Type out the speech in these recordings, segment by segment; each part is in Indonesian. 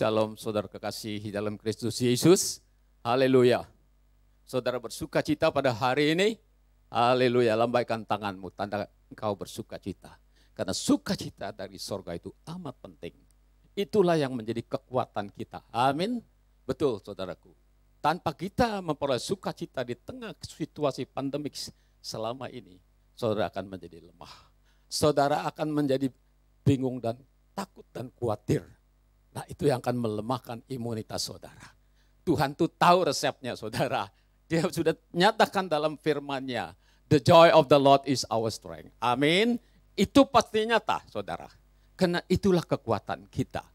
Shalom saudara kekasih dalam Kristus Yesus. Haleluya. Saudara bersuka cita pada hari ini. Haleluya. Lambaikan tanganmu tanda engkau bersuka cita. Karena sukacita dari sorga itu amat penting. Itulah yang menjadi kekuatan kita. Amin. Betul saudaraku. Tanpa kita memperoleh sukacita di tengah situasi pandemik selama ini, saudara akan menjadi lemah. Saudara akan menjadi bingung dan takut dan khawatir. Nah itu yang akan melemahkan imunitas saudara. Tuhan tuh tahu resepnya saudara. Dia sudah nyatakan dalam firman-Nya. The joy of the Lord is our strength. Amin. Itu pasti nyata saudara. Karena itulah kekuatan kita.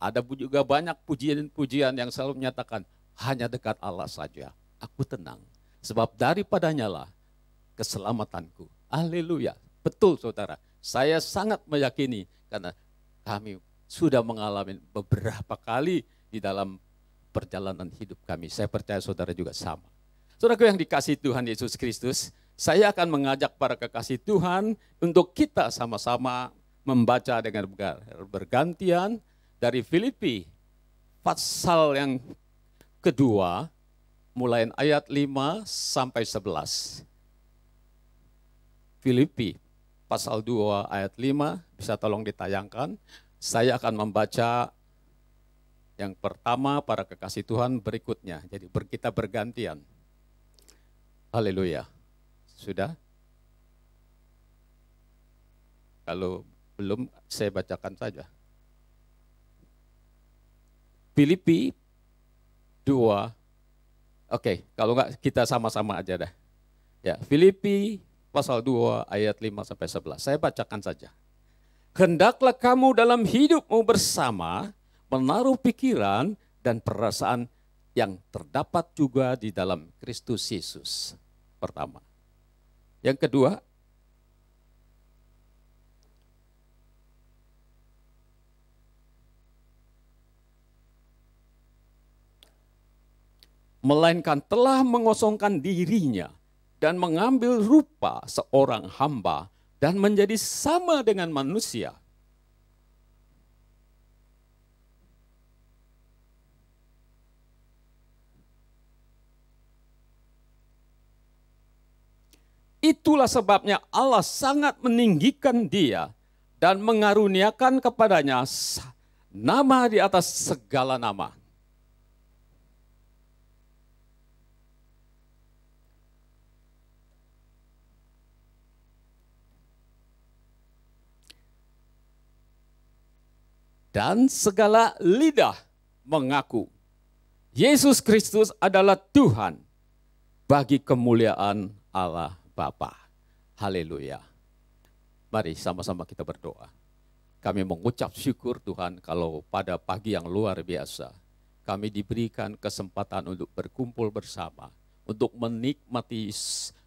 Ada juga banyak pujian-pujian yang selalu menyatakan hanya dekat Allah saja. Aku tenang. Sebab daripadanya lah keselamatanku. Haleluya. Betul saudara. Saya sangat meyakini karena kami sudah mengalami beberapa kali di dalam perjalanan hidup kami. Saya percaya saudara juga sama. Saudaraku yang dikasihi Tuhan Yesus Kristus, saya akan mengajak para kekasih Tuhan untuk kita sama-sama membaca dengan bergantian dari Filipi pasal yang kedua, mulai ayat 5 sampai 11. Filipi pasal 2 ayat 5, bisa tolong ditayangkan. Saya akan membaca yang pertama para kekasih Tuhan berikutnya. Jadi kita bergantian. Haleluya. Sudah? Kalau belum, saya bacakan saja. Filipi 2. Oke, kalau enggak kita sama-sama aja dah. Ya, Filipi pasal 2 ayat 5 sampai 11. Saya bacakan saja. Hendaklah kamu dalam hidupmu bersama menaruh pikiran dan perasaan yang terdapat juga di dalam Kristus Yesus. Pertama. Yang kedua, melainkan telah mengosongkan dirinya dan mengambil rupa seorang hamba dan menjadi sama dengan manusia. Itulah sebabnya Allah sangat meninggikan dia dan mengaruniakan kepadanya nama di atas segala nama. Dan segala lidah mengaku Yesus Kristus adalah Tuhan bagi kemuliaan Allah Bapa. Haleluya. Mari sama-sama kita berdoa. Kami mengucap syukur Tuhan kalau pada pagi yang luar biasa kami diberikan kesempatan untuk berkumpul bersama, untuk menikmati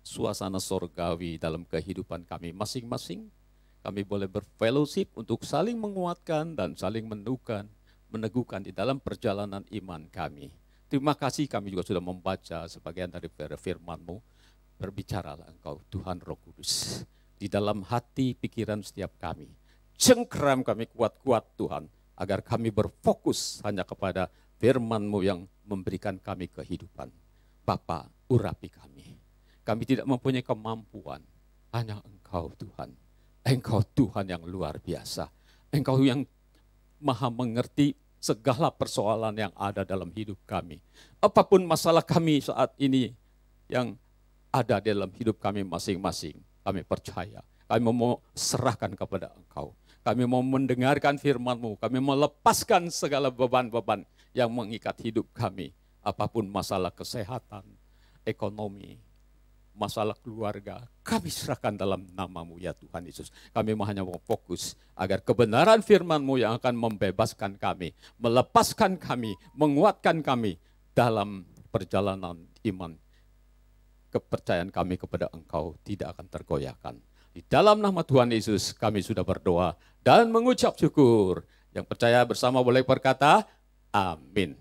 suasana sorgawi dalam kehidupan kami masing-masing. Kami boleh berfellowship untuk saling menguatkan dan saling meneguhkan di dalam perjalanan iman kami. Terima kasih kami juga sudah membaca sebagian dari firman-Mu. Berbicaralah Engkau Tuhan Roh Kudus di dalam hati pikiran setiap kami. Cengkeram kami kuat-kuat Tuhan agar kami berfokus hanya kepada firman-Mu yang memberikan kami kehidupan. Bapa, urapi kami. Kami tidak mempunyai kemampuan, hanya Engkau Tuhan. Engkau Tuhan yang luar biasa. Engkau yang maha mengerti segala persoalan yang ada dalam hidup kami. Apapun masalah kami saat ini yang ada dalam hidup kami masing-masing, kami percaya. Kami mau serahkan kepada Engkau. Kami mau mendengarkan firman-Mu. Kami mau lepaskan segala beban-beban yang mengikat hidup kami. Apapun masalah kesehatan, ekonomi, masalah keluarga, kami serahkan dalam nama-Mu ya Tuhan Yesus. Kami hanya mau fokus agar kebenaran firman-Mu yang akan membebaskan kami, melepaskan kami, menguatkan kami dalam perjalanan iman. Kepercayaan kami kepada Engkau tidak akan tergoyahkan. Di dalam nama Tuhan Yesus kami sudah berdoa dan mengucap syukur. Yang percaya bersama boleh berkata, amin.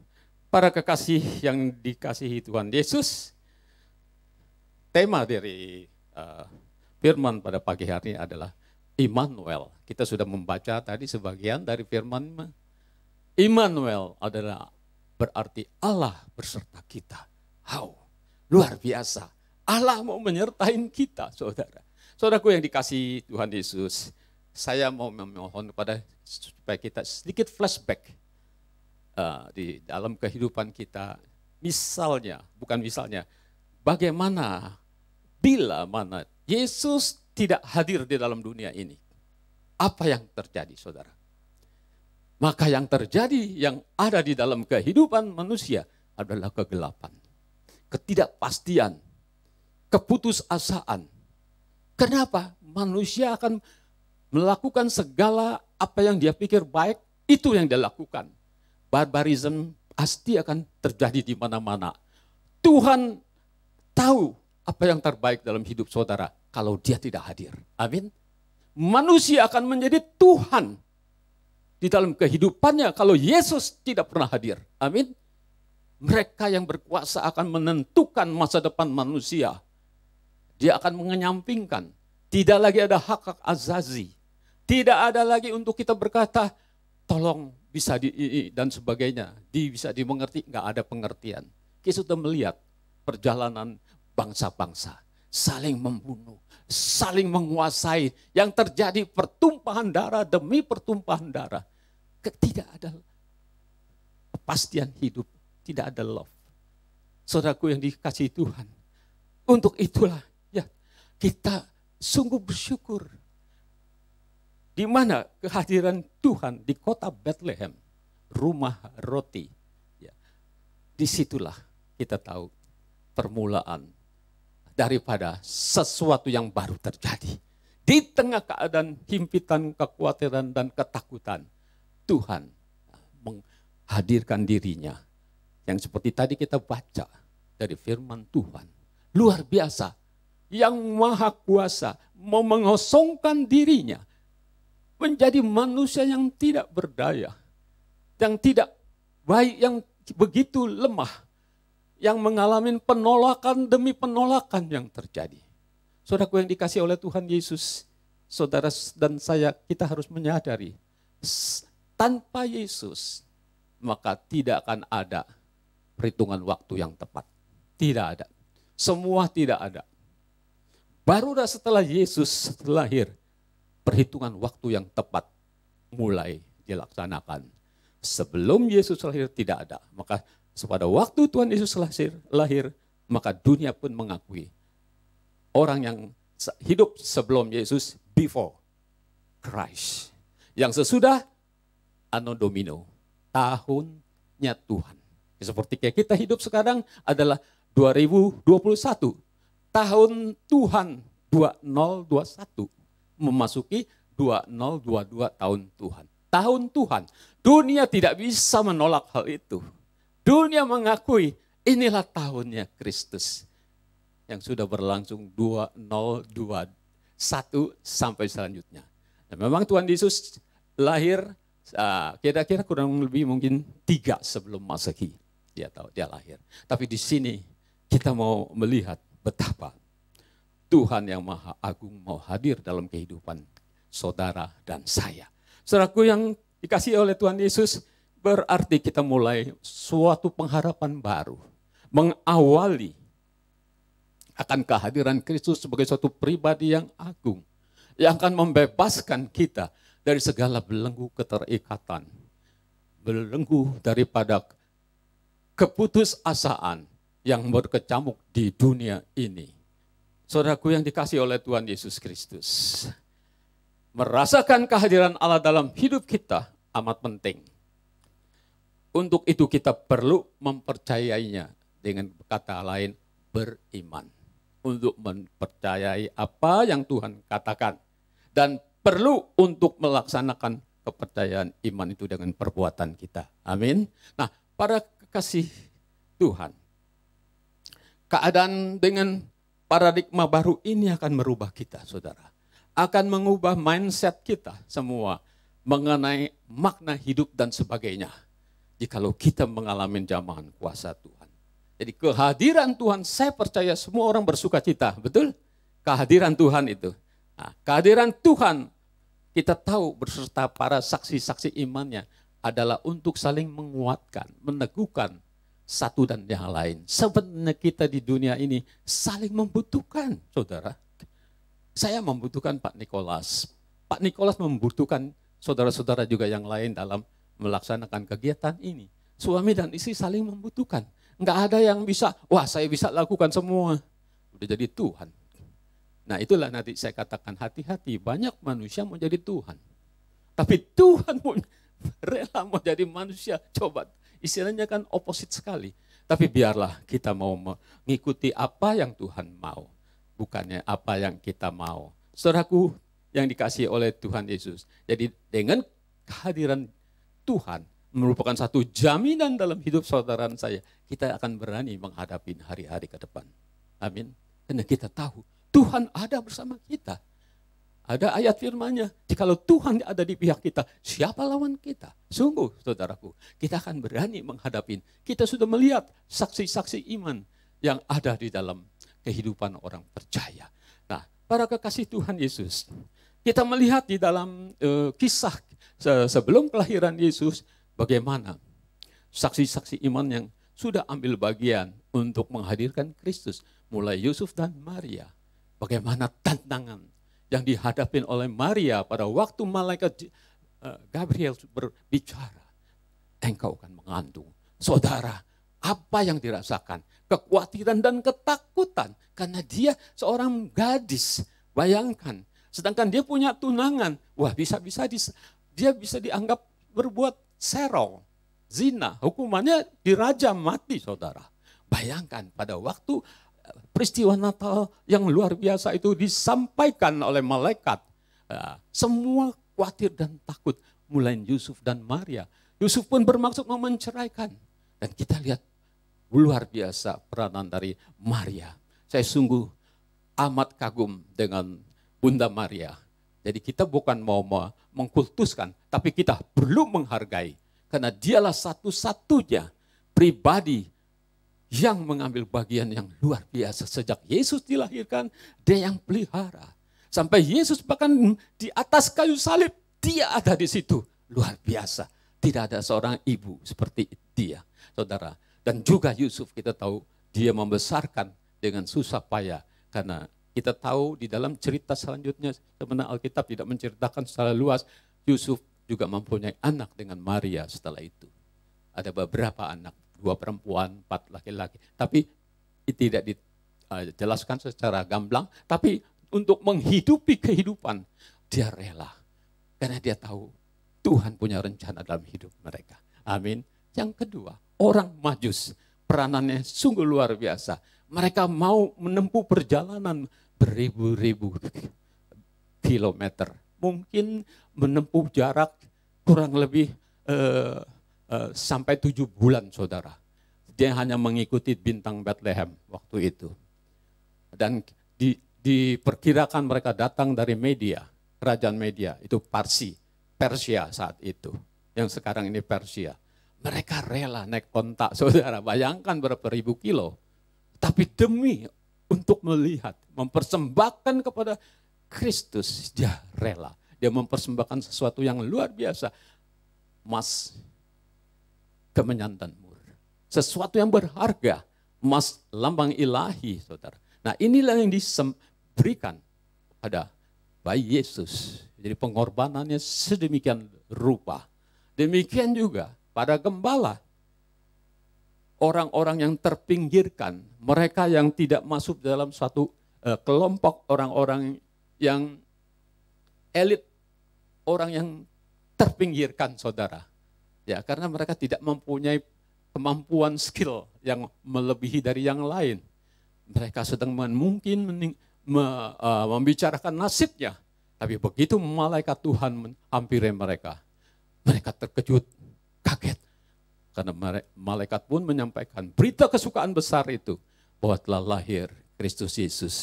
Para kekasih yang dikasihi Tuhan Yesus, tema dari firman pada pagi hari ini adalah Immanuel. Kita sudah membaca tadi sebagian dari firman Immanuel adalah berarti Allah berserta kita. Wow, luar biasa. Allah mau menyertai kita, saudara. Saudaraku yang dikasihi Tuhan Yesus, saya mau memohon kepada supaya kita sedikit flashback di dalam kehidupan kita. Misalnya, bukan misalnya, bagaimana bila mana Yesus tidak hadir di dalam dunia ini. Apa yang terjadi, saudara? Maka yang terjadi, yang ada di dalam kehidupan manusia adalah kegelapan, ketidakpastian, keputusasaan. Kenapa? Manusia akan melakukan segala apa yang dia pikir baik, itu yang dia lakukan. Barbarisme pasti akan terjadi di mana-mana. Tuhan tahu apa yang terbaik dalam hidup saudara kalau dia tidak hadir. Amin. Manusia akan menjadi Tuhan di dalam kehidupannya kalau Yesus tidak pernah hadir. Amin. Mereka yang berkuasa akan menentukan masa depan manusia. Dia akan mengenyampingkan. Tidak lagi ada hak-hak azazi. Tidak ada lagi untuk kita berkata, tolong bisa dan sebagainya. Bisa dimengerti, nggak ada pengertian. Kita sudah melihat perjalanan bangsa-bangsa. Saling membunuh, saling menguasai. Yang terjadi pertumpahan darah demi pertumpahan darah. Tidak ada kepastian hidup, tidak ada love. Saudaraku yang dikasihi Tuhan. Untuk itulah ya kita sungguh bersyukur. Di mana kehadiran Tuhan di kota Bethlehem, rumah roti. Ya, disitulah kita tahu permulaan daripada sesuatu yang baru terjadi. Di tengah keadaan himpitan, kekhawatiran, dan ketakutan, Tuhan menghadirkan dirinya. Yang seperti tadi kita baca dari firman Tuhan. Luar biasa. Yang maha kuasa mau mengosongkan dirinya. Menjadi manusia yang tidak berdaya. Yang tidak baik, yang begitu lemah. Yang mengalami penolakan demi penolakan yang terjadi. Saudaraku yang dikasih oleh Tuhan Yesus, saudara dan saya, kita harus menyadari. Tanpa Yesus, maka tidak akan ada perhitungan waktu yang tepat. Tidak ada. Semua tidak ada. Barulah setelah Yesus lahir, perhitungan waktu yang tepat mulai dilaksanakan. Sebelum Yesus lahir tidak ada. Maka pada waktu Tuhan Yesus lahir, maka dunia pun mengakui orang yang hidup sebelum Yesus, before Christ. Yang sesudah, Anno Domini, tahunnya Tuhan. Seperti kayak kita hidup sekarang adalah 2021. Tahun Tuhan 2021. Memasuki 2022 tahun Tuhan. Tahun Tuhan. Dunia tidak bisa menolak hal itu. Dunia mengakui inilah tahunnya Kristus. Yang sudah berlangsung 2021 sampai selanjutnya. Dan memang Tuhan Yesus lahir kira-kira kurang lebih mungkin 3 sebelum Masehi. Dia tahu dia lahir. Tapi di sini kita mau melihat betapa Tuhan yang Maha Agung mau hadir dalam kehidupan saudara dan saya. Saudaraku yang dikasihi oleh Tuhan Yesus, berarti kita mulai suatu pengharapan baru. Mengawali akan kehadiran Kristus sebagai suatu pribadi yang agung. Yang akan membebaskan kita dari segala belenggu keterikatan. Belenggu daripada keputusasaan yang berkecamuk di dunia ini. Saudaraku yang dikasihi oleh Tuhan Yesus Kristus. Merasakan kehadiran Allah dalam hidup kita amat penting. Untuk itu kita perlu mempercayainya. Dengan kata lain, beriman. Untuk mempercayai apa yang Tuhan katakan. Dan perlu untuk melaksanakan kepercayaan iman itu dengan perbuatan kita. Amin. Nah, para kekasih Tuhan. Keadaan dengan paradigma baru ini akan merubah kita, saudara. Akan mengubah mindset kita semua mengenai makna hidup dan sebagainya. Jikalau kita mengalami jamahan kuasa Tuhan. Jadi kehadiran Tuhan, saya percaya semua orang bersuka cita, betul? Kehadiran Tuhan itu. Nah, kehadiran Tuhan, kita tahu berserta para saksi-saksi imannya adalah untuk saling menguatkan, meneguhkan satu dan yang lain. Sebenarnya kita di dunia ini saling membutuhkan, saudara. Saya membutuhkan Pak Nikolas. Pak Nikolas membutuhkan saudara-saudara juga yang lain dalam melaksanakan kegiatan ini. Suami dan istri saling membutuhkan. Enggak ada yang bisa, wah saya bisa lakukan semua. Udah jadi Tuhan. Nah itulah nanti saya katakan hati-hati, banyak manusia mau jadi Tuhan. Tapi Tuhan pun rela mau jadi manusia. Coba, istilahnya kan opposite sekali. Tapi biarlah kita mau mengikuti apa yang Tuhan mau. Bukannya apa yang kita mau. Saudaraku yang dikasihi oleh Tuhan Yesus. Jadi dengan kehadiran Tuhan merupakan satu jaminan dalam hidup saudara saya. Kita akan berani menghadapi hari-hari ke depan. Amin. Karena kita tahu Tuhan ada bersama kita. Ada ayat firman-Nya, jikalau Tuhan ada di pihak kita, siapa lawan kita? Sungguh, saudaraku, kita akan berani menghadapi. Kita sudah melihat saksi-saksi iman yang ada di dalam kehidupan orang percaya. Nah, para kekasih Tuhan Yesus, kita melihat di dalam kisah sebelum kelahiran Yesus, bagaimana saksi-saksi iman yang sudah ambil bagian untuk menghadirkan Kristus, mulai Yusuf dan Maria. Bagaimana tantangan yang dihadapi oleh Maria pada waktu malaikat Gabriel berbicara. Engkau akan mengandung. Saudara, apa yang dirasakan? Kekhawatiran dan ketakutan. Karena dia seorang gadis. Bayangkan. Sedangkan dia punya tunangan. Wah, bisa-bisa dia bisa dianggap berbuat serong. Zina. Hukumannya dirajam mati, saudara. Bayangkan pada waktu peristiwa Natal yang luar biasa itu disampaikan oleh malaikat. Semua khawatir dan takut. Mulai Yusuf dan Maria. Yusuf pun bermaksud mau menceraikan. Dan kita lihat luar biasa peranan dari Maria. Saya sungguh amat kagum dengan Bunda Maria. Jadi kita bukan mau mengkultuskan, tapi kita perlu menghargai. Karena dialah satu-satunya pribadi yang mengambil bagian yang luar biasa. Sejak Yesus dilahirkan, dia yang pelihara. Sampai Yesus bahkan di atas kayu salib, dia ada di situ. Luar biasa. Tidak ada seorang ibu seperti dia, saudara. Dan juga Yusuf kita tahu, dia membesarkan dengan susah payah. Karena kita tahu di dalam cerita selanjutnya, sebenarnya Alkitab tidak menceritakan secara luas, Yusuf juga mempunyai anak dengan Maria setelah itu. Ada beberapa anak. 2 perempuan, 4 laki-laki. Tapi tidak dijelaskan secara gamblang. Tapi untuk menghidupi kehidupan, dia rela. Karena dia tahu Tuhan punya rencana dalam hidup mereka. Amin. Yang kedua, orang Majus. Peranannya sungguh luar biasa. Mereka mau menempuh perjalanan beribu-ribu kilometer. Mungkin menempuh jarak kurang lebih sampai 7 bulan, saudara. Dia hanya mengikuti bintang Bethlehem waktu itu. Dan diperkirakan mereka datang dari Media, kerajaan Media, itu Persia saat itu. Yang sekarang ini Persia. Mereka rela naik onta, saudara. Bayangkan berapa ribu kilo. Tapi demi untuk melihat, mempersembahkan kepada Kristus, dia rela. Dia mempersembahkan sesuatu yang luar biasa. Emas, kemenyan dan mur. Sesuatu yang berharga. Emas lambang ilahi, saudara. Nah inilah yang diberikan pada bayi Yesus. Jadi pengorbanannya sedemikian rupa. Demikian juga pada gembala. Orang-orang yang terpinggirkan. Mereka yang tidak masuk dalam suatu kelompok orang-orang yang elit. Orang yang terpinggirkan, saudara. Ya, karena mereka tidak mempunyai kemampuan skill yang melebihi dari yang lain. Mereka sedang mungkin membicarakan nasibnya. Tapi begitu malaikat Tuhan menghampiri mereka, mereka terkejut, kaget. Karena malaikat pun menyampaikan berita kesukaan besar itu, bahwa telah lahir Kristus Yesus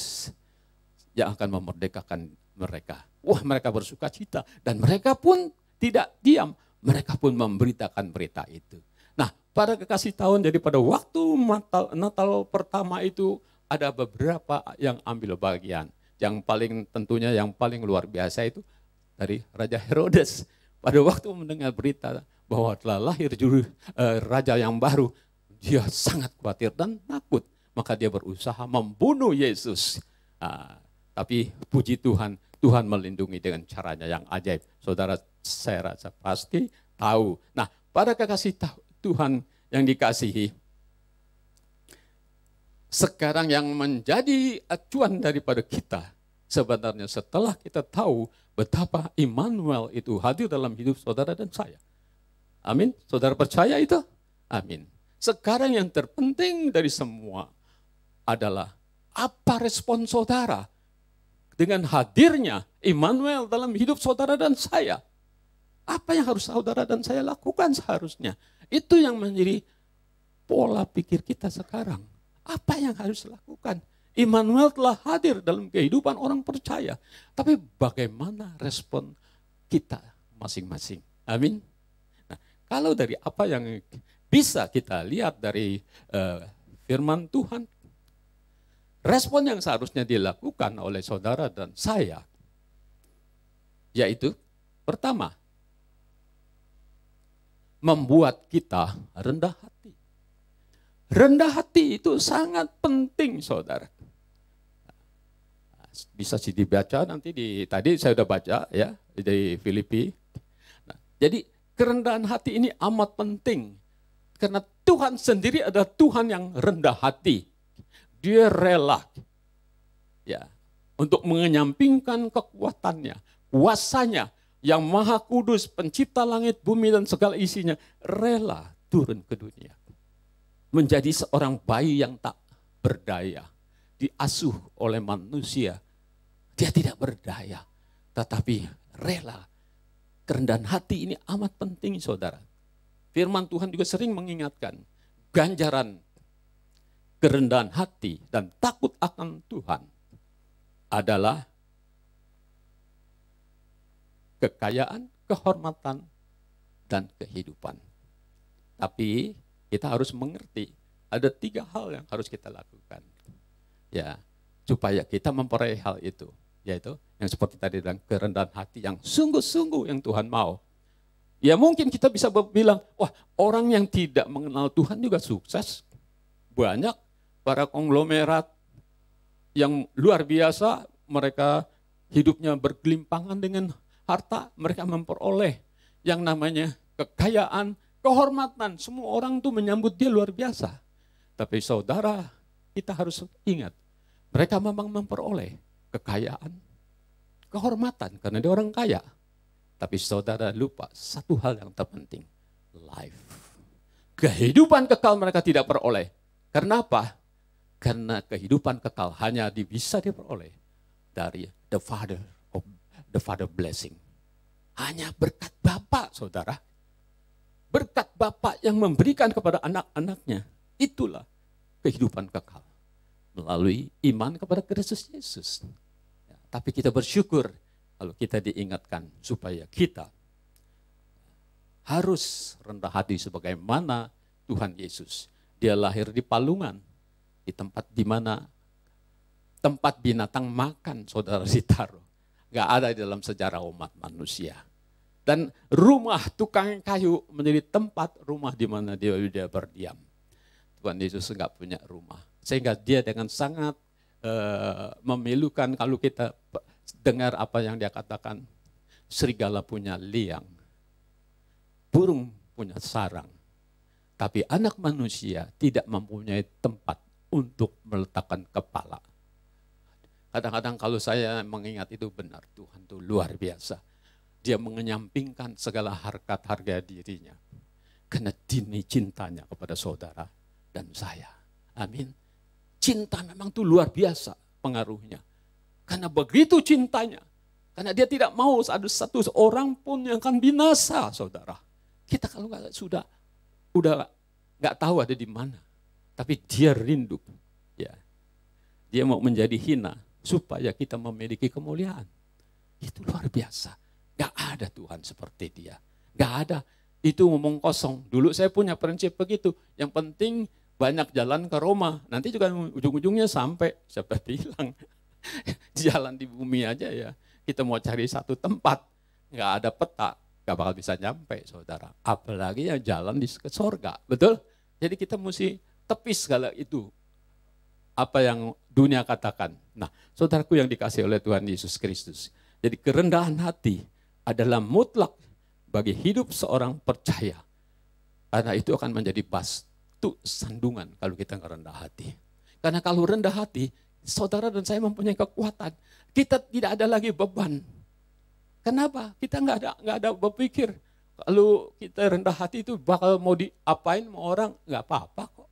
yang akan memerdekakan mereka. Wah, mereka bersuka cita. Dan mereka pun tidak diam. Mereka pun memberitakan berita itu. Nah, pada kekasih tahun, jadi pada waktu Natal pertama itu ada beberapa yang ambil bagian. Yang paling tentunya yang paling luar biasa itu dari Raja Herodes. pada waktu mendengar berita bahwa telah lahir raja yang baru, dia sangat khawatir dan takut. Maka dia berusaha membunuh Yesus. Tapi puji Tuhan, Tuhan melindungi dengan caranya yang ajaib. Saudara, saya rasa pasti tahu. Nah, para kekasih Tuhan yang dikasihi, sekarang yang menjadi acuan daripada kita, sebenarnya setelah kita tahu betapa Immanuel itu hadir dalam hidup saudara dan saya. Amin. Saudara percaya itu? Amin. Sekarang yang terpenting dari semua adalah apa respon saudara dengan hadirnya Immanuel dalam hidup saudara dan saya. Apa yang harus saudara dan saya lakukan seharusnya? Itu yang menjadi pola pikir kita sekarang. Apa yang harus dilakukan? Immanuel telah hadir dalam kehidupan orang percaya. Tapi bagaimana respon kita masing-masing? Amin. Nah, kalau dari apa yang bisa kita lihat dari firman Tuhan, respon yang seharusnya dilakukan oleh saudara dan saya, yaitu pertama, membuat kita rendah hati. Rendah hati itu sangat penting, saudara. Bisa sih dibaca nanti tadi saya sudah baca ya dari Filipi. Nah, jadi kerendahan hati ini amat penting karena Tuhan sendiri adalah Tuhan yang rendah hati. Dia rela ya untuk mengenyampingkan kekuatannya, kuasanya yang maha kudus, pencipta langit, bumi dan segala isinya, rela turun ke dunia. Menjadi seorang bayi yang tak berdaya, diasuh oleh manusia. Dia tidak berdaya, tetapi rela. Kerendahan hati ini amat penting, saudara. Firman Tuhan juga sering mengingatkan, ganjaran kerendahan hati dan takut akan Tuhan adalah kekayaan, kehormatan, dan kehidupan. Tapi kita harus mengerti ada 3 hal yang harus kita lakukan. Ya, supaya kita memperoleh hal itu. Yaitu yang seperti tadi bilang, kerendahan hati yang sungguh-sungguh yang Tuhan mau. Ya mungkin kita bisa bilang, wah orang yang tidak mengenal Tuhan juga sukses. Banyak para konglomerat yang luar biasa, mereka hidupnya bergelimpangan dengan harta, mereka memperoleh yang namanya kekayaan, kehormatan. Semua orang tuh menyambut dia luar biasa. Tapi saudara, kita harus ingat, mereka memang memperoleh kekayaan, kehormatan karena dia orang kaya. Tapi saudara lupa satu hal yang terpenting, life. Kehidupan kekal mereka tidak peroleh. Karena apa? Karena kehidupan kekal hanya bisa diperoleh dari the Father blessing. Hanya berkat Bapa, saudara. Berkat Bapa yang memberikan kepada anak-anaknya. Itulah kehidupan kekal. Melalui iman kepada Kristus Yesus. Ya, tapi kita bersyukur kalau kita diingatkan supaya kita harus rendah hati sebagaimana Tuhan Yesus. Dia lahir di palungan. Di tempat di mana tempat binatang makan, saudara ditaruh. Gak ada di dalam sejarah umat manusia. Dan rumah tukang kayu menjadi tempat rumah di mana dia berdiam. Tuhan Yesus enggak punya rumah. Sehingga dia dengan sangat memilukan kalau kita dengar apa yang dia katakan. Serigala punya liang. Burung punya sarang. Tapi anak manusia tidak mempunyai tempat untuk meletakkan kepala. Kadang-kadang kalau saya mengingat itu benar, Tuhan itu luar biasa. Dia mengenyampingkan segala harga dirinya. Karena dini cintanya kepada saudara dan saya. Amin. Cinta memang itu luar biasa pengaruhnya. Karena begitu cintanya. Karena dia tidak mau ada satu orang pun yang akan binasa, saudara. Kita kalau udah nggak tahu ada di mana. Tapi dia rindu. Ya. Dia mau menjadi hina supaya kita memiliki kemuliaan. Itu luar biasa. Gak ada Tuhan seperti dia. Gak ada. Itu ngomong kosong. Dulu saya punya prinsip begitu. Yang penting banyak jalan ke Roma. Nanti juga ujung-ujungnya sampai. Siapa bilang. Jalan di bumi aja ya. Kita mau cari satu tempat. Gak ada peta. gak bakal bisa nyampe, saudara. Apalagi yang jalan ke sorga, betul? Jadi kita mesti tepis segala itu, apa yang dunia katakan. Nah, saudaraku yang dikasihi oleh Tuhan Yesus Kristus. Jadi kerendahan hati adalah mutlak bagi hidup seorang percaya. Karena itu akan menjadi batu sandungan kalau kita rendah hati. Karena kalau rendah hati, saudara dan saya mempunyai kekuatan. Kita tidak ada lagi beban. Kenapa? Kita nggak ada berpikir. Kalau kita rendah hati itu bakal mau diapain sama orang, nggak apa-apa kok.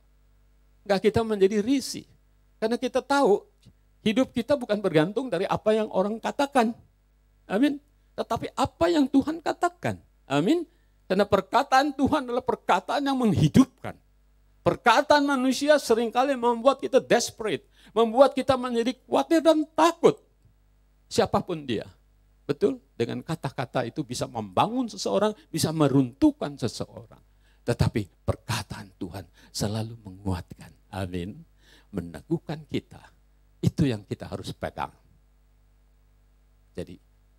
Nggak kita menjadi risih. Karena kita tahu hidup kita bukan bergantung dari apa yang orang katakan. Amin. Tetapi apa yang Tuhan katakan. Amin. Karena perkataan Tuhan adalah perkataan yang menghidupkan. Perkataan manusia seringkali membuat kita desperate. Membuat kita menjadi khawatir dan takut. Siapapun dia. Betul? Dengan kata-kata itu bisa membangun seseorang, bisa meruntuhkan seseorang. Tetapi perkataan Tuhan selalu menguatkan. Amin. Meneguhkan kita. Itu yang kita harus pegang.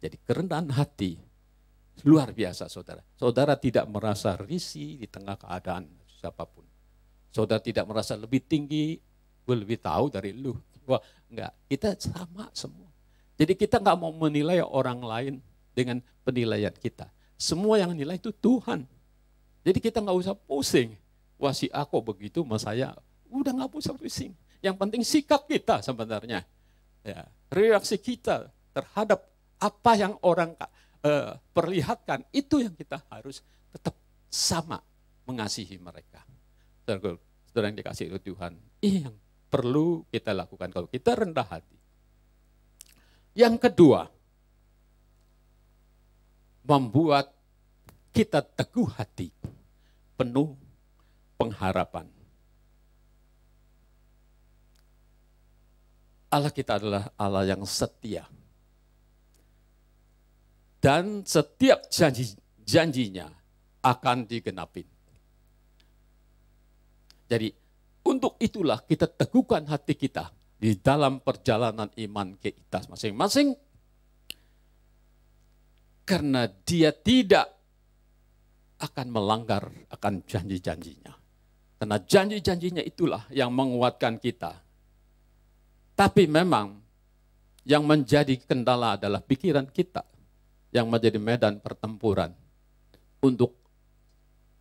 Jadi kerendahan hati luar biasa, saudara. Saudara tidak merasa risih di tengah keadaan siapapun. Saudara tidak merasa lebih tinggi, gue lebih tahu dari lu. Wah, enggak, kita sama semua. Jadi kita enggak mau menilai orang lain dengan penilaian kita. Semua yang nilai itu Tuhan. Jadi kita enggak usah pusing. Wah, si aku begitu sama saya. Udah enggak usah pusing. Yang penting sikap kita sebenarnya. Ya, reaksi kita terhadap apa yang orang perlihatkan, itu yang kita harus tetap sama mengasihi mereka. Saudara yang dikasihi oleh Tuhan, ini yang perlu kita lakukan kalau kita rendah hati. Yang kedua, membuat kita teguh hati, penuh pengharapan. Allah kita adalah Allah yang setia. Dan setiap janjinya akan digenapi. Jadi untuk itulah kita teguhkan hati kita di dalam perjalanan iman kita masing-masing. Karena dia tidak akan melanggar akan janji-janjinya. Karena janji-janjinya itulah yang menguatkan kita. Tapi memang yang menjadi kendala adalah pikiran kita. Yang menjadi medan pertempuran. Untuk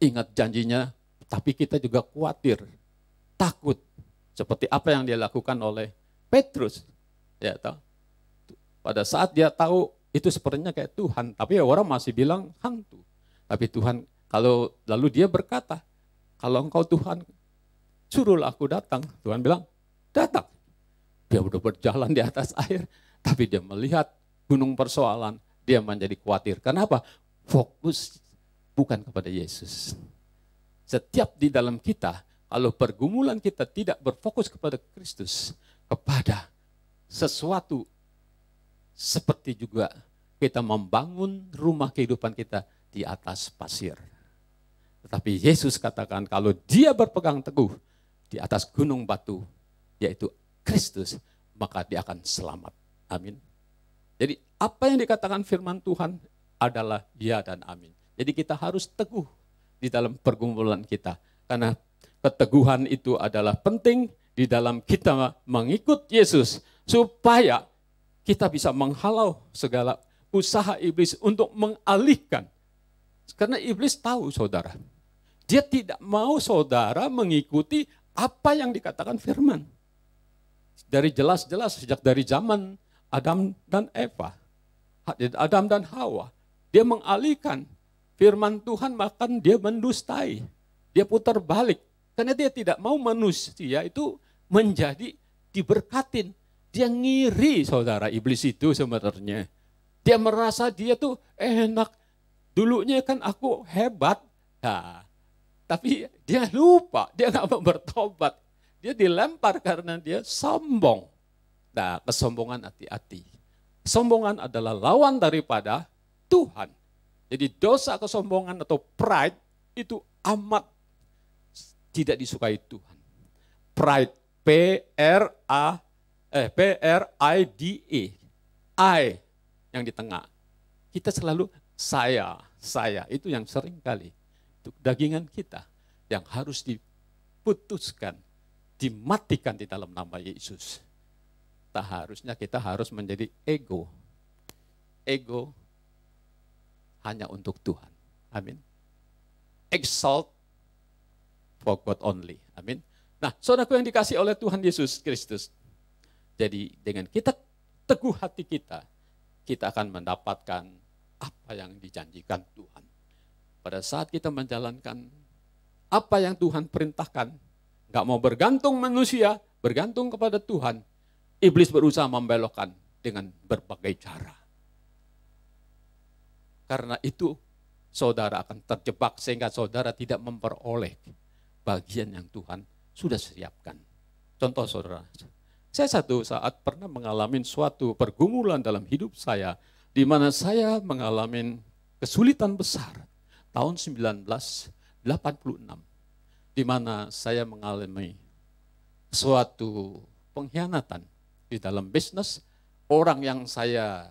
ingat janjinya, tapi kita juga khawatir, takut. Seperti apa yang dia lakukan oleh Petrus. Ya, tahu. Pada saat dia tahu itu sepertinya kayak Tuhan, tapi orang masih bilang hantu. Tapi Tuhan, kalau lalu dia berkata, kalau engkau Tuhan, suruhlah aku datang. Tuhan bilang, datang. Dia udah berjalan di atas air, tapi dia melihat gunung persoalan, dia menjadi khawatir. Kenapa? Fokus bukan kepada Yesus. Setiap di dalam kita, kalau pergumulan kita tidak berfokus kepada Kristus, kepada sesuatu, seperti juga kita membangun rumah kehidupan kita di atas pasir. Tetapi Yesus katakan kalau dia berpegang teguh di atas gunung batu, yaitu Kristus, maka dia akan selamat. Amin. Jadi apa yang dikatakan firman Tuhan adalah ya dan amin. Jadi kita harus teguh di dalam pergumulan kita. Karena keteguhan itu adalah penting di dalam kita mengikut Yesus. Supaya kita bisa menghalau segala usaha iblis untuk mengalihkan. Karena iblis tahu saudara. Dia tidak mau saudara mengikuti apa yang dikatakan firman. Dari jelas-jelas sejak dari zaman Adam dan Eva. Adam dan Hawa. Dia mengalihkan firman Tuhan, bahkan dia mendustai. Dia putar balik. Karena dia tidak mau manusia itu menjadi diberkatin. Dia ngiri saudara iblis itu sebenarnya. Dia merasa dia tuh enak. Dulunya kan aku hebat. Nah, tapi dia lupa, dia gak mau bertobat. Dia dilempar karena dia sombong. Nah, kesombongan hati-hati. Kesombongan adalah lawan daripada Tuhan. Jadi dosa kesombongan atau pride itu amat tidak disukai Tuhan. Pride, P-R-I-D-E. I yang di tengah. Kita selalu saya saya, itu yang sering kali. Itu dagingan kita yang harus diputuskan, dimatikan di dalam nama Yesus. Tak harusnya kita harus menjadi ego. Ego hanya untuk Tuhan. Amin. Exalt for God only. Amin. Nah, saudaraku yang dikasih oleh Tuhan Yesus Kristus. Jadi dengan kita teguh hati kita akan mendapatkan apa yang dijanjikan Tuhan. Pada saat kita menjalankan apa yang Tuhan perintahkan, nggak mau bergantung manusia, bergantung kepada Tuhan, iblis berusaha membelokkan dengan berbagai cara. Karena itu, saudara akan terjebak sehingga saudara tidak memperoleh bagian yang Tuhan sudah siapkan. Contoh saudara, saya satu saat pernah mengalami suatu pergumulan dalam hidup saya, di mana saya mengalami kesulitan besar tahun 1986, di mana saya mengalami suatu pengkhianatan di dalam bisnis. Orang yang saya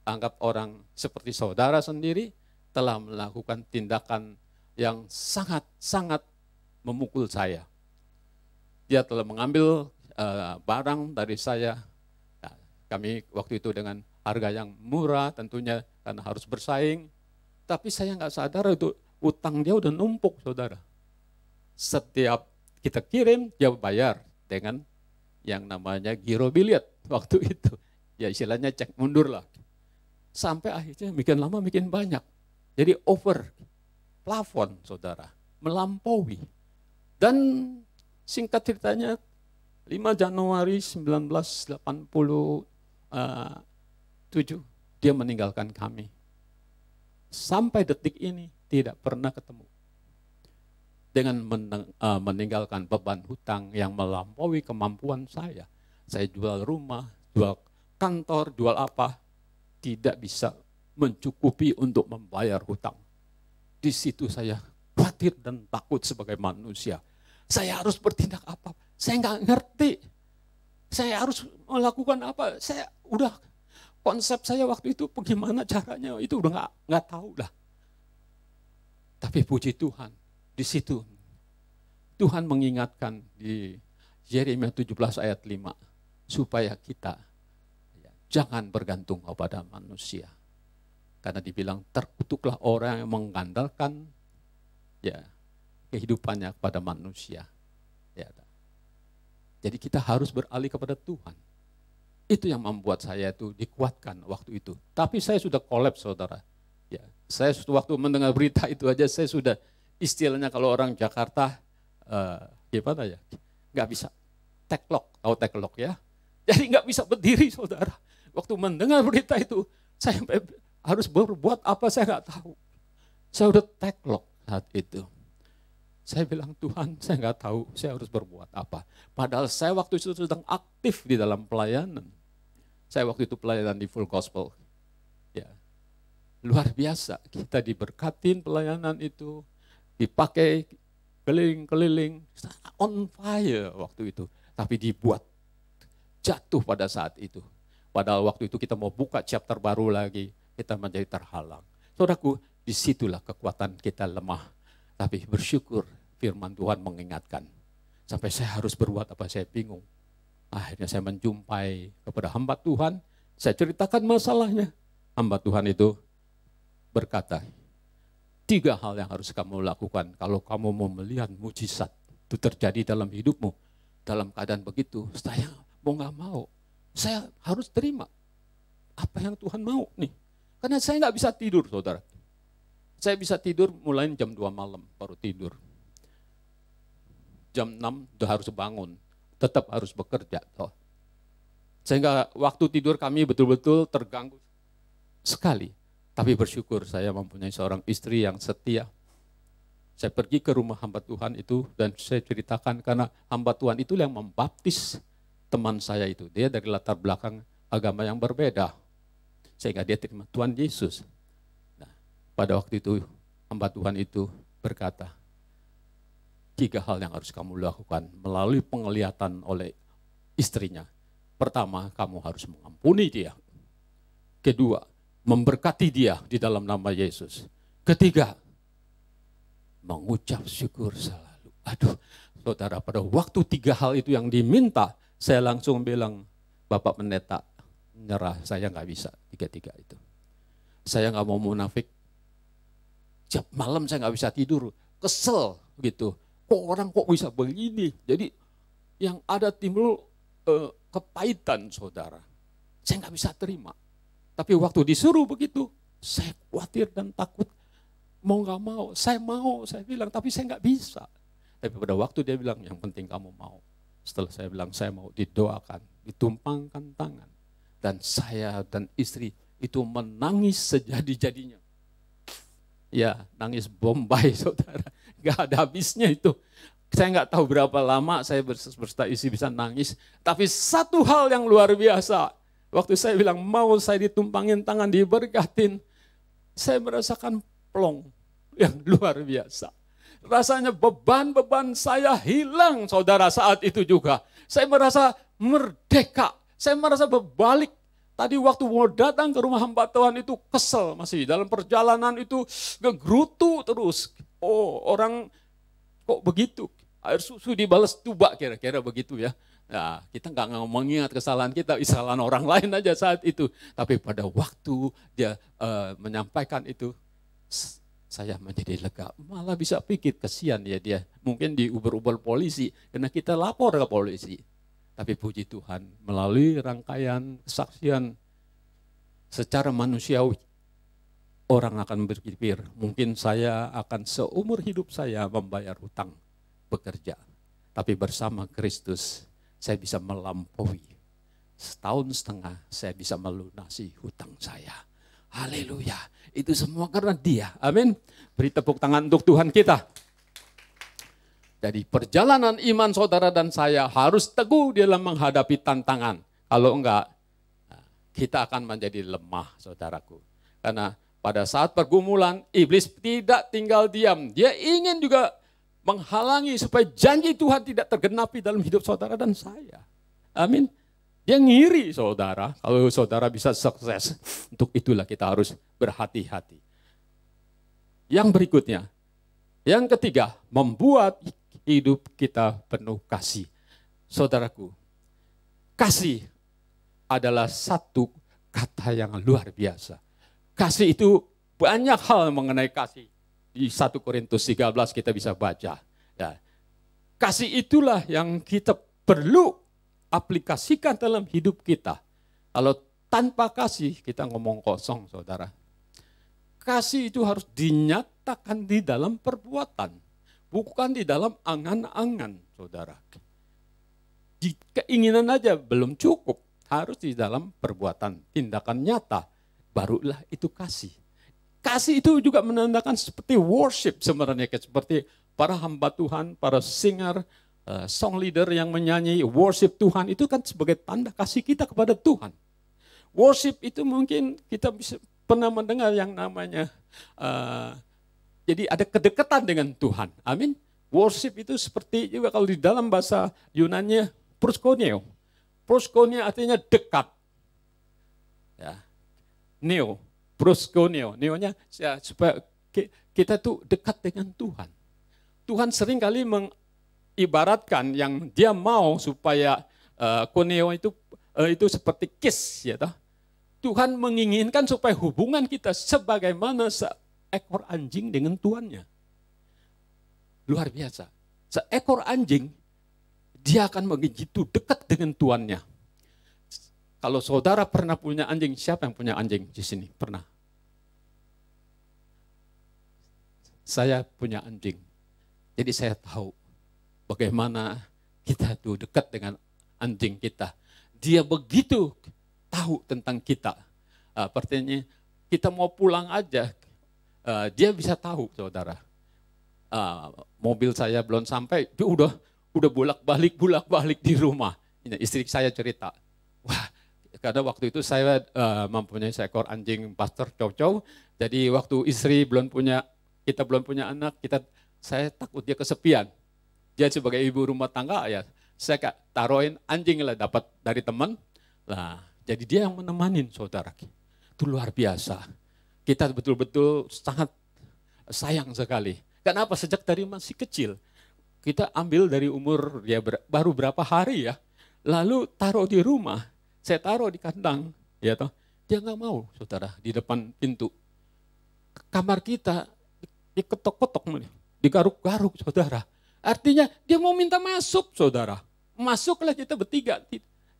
anggap orang seperti saudara sendiri telah melakukan tindakan yang sangat-sangat memukul saya. Dia telah mengambil barang dari saya. Nah, kami waktu itu dengan harga yang murah tentunya karena harus bersaing. Tapi saya nggak sadar itu utang dia udah numpuk, saudara. Setiap kita kirim, dia bayar dengan yang namanya giro biliet waktu itu. Ya istilahnya cek mundur lah. Sampai akhirnya makin lama makin banyak. Jadi over plafon, saudara. Melampaui. Dan singkat ceritanya, 5 Januari 1987, dia meninggalkan kami. Sampai detik ini tidak pernah ketemu. Dengan meninggalkan beban hutang yang melampaui kemampuan saya. Saya jual rumah, jual kantor, jual apa, tidak bisa mencukupi untuk membayar hutang. Di situ saya khawatir dan takut sebagai manusia. Saya harus bertindak apa? Saya nggak ngerti. Saya harus melakukan apa? Saya udah konsep saya waktu itu bagaimana caranya itu udah nggak tahu lah. Tapi puji Tuhan, di situ Tuhan mengingatkan di Yeremia 17 ayat 5 supaya kita jangan bergantung kepada manusia. Karena dibilang terkutuklah orang yang mengandalkan kehidupannya kepada manusia. Ya. Jadi kita harus beralih kepada Tuhan. Itu yang membuat saya itu dikuatkan waktu itu. Tapi saya sudah kolaps, saudara. Ya, saya waktu mendengar berita itu aja saya sudah istilahnya kalau orang Jakarta gimana ya, nggak bisa teklok, tahu teklok ya. Jadi nggak bisa berdiri, saudara. Waktu mendengar berita itu saya harus berbuat apa saya nggak tahu. Saya udah teklok saat itu. Saya bilang, Tuhan, saya nggak tahu saya harus berbuat apa. Padahal saya waktu itu sedang aktif di dalam pelayanan. Saya waktu itu pelayanan di Full Gospel. Ya, luar biasa. Kita diberkatin pelayanan itu, dipakai keliling-keliling, on fire waktu itu. Tapi dibuat jatuh pada saat itu. Padahal waktu itu kita mau buka chapter baru lagi, kita menjadi terhalang. Saudaraku, disitulah kekuatan kita lemah. Tapi bersyukur firman Tuhan mengingatkan. Sampai saya harus berbuat apa, saya bingung. Akhirnya saya menjumpai kepada hamba Tuhan. Saya ceritakan masalahnya. Hamba Tuhan itu berkata, 3 hal yang harus kamu lakukan kalau kamu mau melihat mujizat itu terjadi dalam hidupmu. Dalam keadaan begitu, saya mau gak mau, saya harus terima apa yang Tuhan mau nih. Karena saya gak bisa tidur, saudara. Saya bisa tidur mulai jam 2 malam baru tidur. Jam 6 udah harus bangun, tetap harus bekerja. Sehingga waktu tidur kami betul-betul terganggu sekali. Tapi bersyukur saya mempunyai seorang istri yang setia. Saya pergi ke rumah hamba Tuhan itu dan saya ceritakan karena hamba Tuhan itu yang membaptis teman saya itu. Dia dari latar belakang agama yang berbeda. Sehingga dia terima Tuhan Yesus. Pada waktu itu hamba Tuhan itu berkata, 3 hal yang harus kamu lakukan melalui penglihatan oleh istrinya. Pertama, kamu harus mengampuni dia. Kedua, memberkati dia di dalam nama Yesus. Ketiga, mengucap syukur selalu. Aduh, saudara, pada waktu 3 hal itu yang diminta, saya langsung bilang, Bapak Pendeta, nyerah, saya nggak bisa 3 itu. Saya nggak mau munafik. Tiap malam saya nggak bisa tidur, kesel gitu. Kok orang kok bisa begini? Jadi yang ada timbul kepahitan, saudara. Saya nggak bisa terima. Tapi waktu disuruh begitu, saya khawatir dan takut. Mau nggak mau, saya bilang, tapi saya nggak bisa. Tapi pada waktu dia bilang, yang penting kamu mau. Setelah saya bilang, saya mau, didoakan, ditumpangkan tangan. Dan saya dan istri itu menangis sejadi-jadinya. Ya, nangis bombay, saudara. Nggak ada habisnya itu. Saya nggak tahu berapa lama saya berserta istri bisa nangis. Tapi satu hal yang luar biasa. Waktu saya bilang, mau saya ditumpangin tangan, diberkatin. Saya merasakan plong yang luar biasa. Rasanya beban-beban saya hilang, saudara, saat itu juga. Saya merasa merdeka, saya merasa berbalik. Tadi waktu mau datang ke rumah hamba Tuhan itu kesel masih. Dalam perjalanan itu ngegerutu terus. Oh, orang kok begitu? Air susu dibalas tuba, kira-kira begitu ya. Nah, kita nggak mengingat kesalahan kita, kesalahan orang lain aja saat itu. Tapi pada waktu dia menyampaikan itu, saya menjadi lega. Malah bisa pikir, kesian ya dia. Mungkin diuber-uber polisi, karena kita lapor ke polisi. Tapi puji Tuhan, melalui rangkaian kesaksian secara manusiawi, orang akan berpikir, mungkin saya akan seumur hidup saya membayar hutang bekerja. Tapi bersama Kristus, saya bisa melampaui. 1,5 tahun saya bisa melunasi hutang saya. Haleluya. Itu semua karena dia. Amin. Beri tepuk tangan untuk Tuhan kita. Jadi perjalanan iman saudara dan saya harus teguh dalam menghadapi tantangan. Kalau enggak, kita akan menjadi lemah, saudaraku. Karena pada saat pergumulan, iblis tidak tinggal diam. Dia ingin juga menghalangi supaya janji Tuhan tidak tergenapi dalam hidup saudara dan saya. Amin. Dia ngiri, saudara. Kalau saudara bisa sukses, untuk itulah kita harus berhati-hati. Yang berikutnya, yang ketiga, membuat hidup kita penuh kasih. Saudaraku, kasih adalah satu kata yang luar biasa. Kasih itu banyak hal mengenai kasih. Di 1 Korintus 13 kita bisa baca. Ya. Kasih itulah yang kita perlu aplikasikan dalam hidup kita. Kalau tanpa kasih kita ngomong kosong, saudara. Kasih itu harus dinyatakan di dalam perbuatan. Bukan di dalam angan-angan, saudara. Di keinginan aja belum cukup. Harus di dalam perbuatan, tindakan nyata. Barulah itu kasih. Kasih itu juga menandakan seperti worship sebenarnya. Seperti para hamba Tuhan, para singer, song leader yang menyanyi worship Tuhan. Itu kan sebagai tanda kasih kita kepada Tuhan. Worship itu mungkin kita bisa pernah mendengar yang namanya, jadi ada kedekatan dengan Tuhan. Amin. Worship itu seperti juga kalau di dalam bahasa Yunani proskuneo. Proskuneo artinya dekat. Ya. Neo. Proskuneo, neonya supaya kita tuh dekat dengan Tuhan. Tuhan sering kali mengibaratkan yang dia mau supaya koneo itu seperti kiss, ya toh. Tuhan menginginkan supaya hubungan kita sebagaimana seekor anjing dengan tuannya. Luar biasa. Seekor anjing, dia akan begitu dekat dengan tuannya. Kalau saudara pernah punya anjing, siapa yang punya anjing di sini? Pernah? Saya punya anjing. Jadi saya tahu bagaimana kita tuh dekat dengan anjing kita. Dia begitu tahu tentang kita. Artinya kita mau pulang aja, dia bisa tahu, saudara. Mobil saya belum sampai, dia udah bolak-balik di rumah. Istri saya cerita, wah, karena waktu itu saya mempunyai seekor anjing pastor chow-chow. Jadi waktu istri kita belum punya anak, saya takut dia kesepian. Dia sebagai ibu rumah tangga, ya saya taruhin anjing lah dapat dari teman. Nah, jadi dia yang menemanin, saudara. Itu luar biasa. Kita betul-betul sangat sayang sekali. Kenapa? Sejak dari masih kecil. Kita ambil dari umur ya baru berapa hari ya. Lalu taruh di rumah. Saya taruh di kandang. Ya toh. Dia nggak mau, saudara, di depan pintu. Kamar kita diketok-ketok, digaruk-garuk, saudara. Artinya dia mau minta masuk, saudara. Masuklah kita bertiga.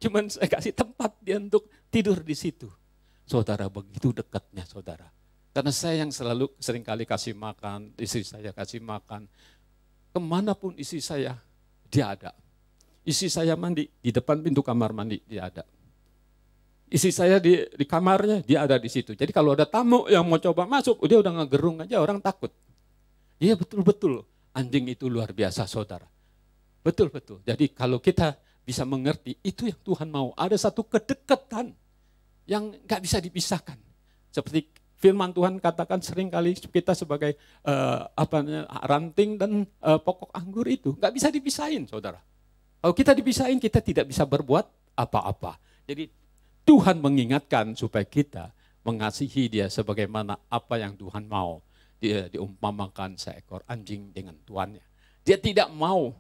Cuman saya kasih tempat dia untuk tidur di situ. Saudara, begitu dekatnya, saudara. Karena saya yang selalu seringkali kasih makan, istri saya kasih makan. Kemanapun istri saya, dia ada. Istri saya mandi, di depan pintu kamar mandi, dia ada. Istri saya di kamarnya, dia ada di situ. Jadi kalau ada tamu yang mau coba masuk, dia udah ngegerung aja, orang takut. Iya betul-betul, anjing itu luar biasa, saudara. Betul-betul. Jadi kalau kita bisa mengerti, itu yang Tuhan mau. Ada satu kedekatan yang gak bisa dipisahkan. Seperti firman Tuhan katakan seringkali kita sebagai ranting dan pokok anggur itu gak bisa dipisahin, saudara. Kalau kita dipisahin, kita tidak bisa berbuat apa-apa. Jadi Tuhan mengingatkan supaya kita mengasihi dia sebagaimana apa yang Tuhan mau. Dia diumpamakan seekor anjing dengan tuannya. Dia tidak mau